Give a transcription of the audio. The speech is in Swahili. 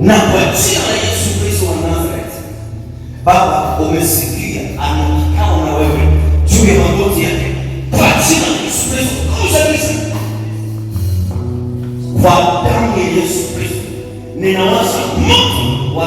na kwa jina la Yesu Kristo wa Nazareti. Baba, umesikia ana kikao na wewe juu ya magoti yake, kwa jina la Yesu Kristo kabisa, kwa damu ya Yesu Kristo ninawasha moto wa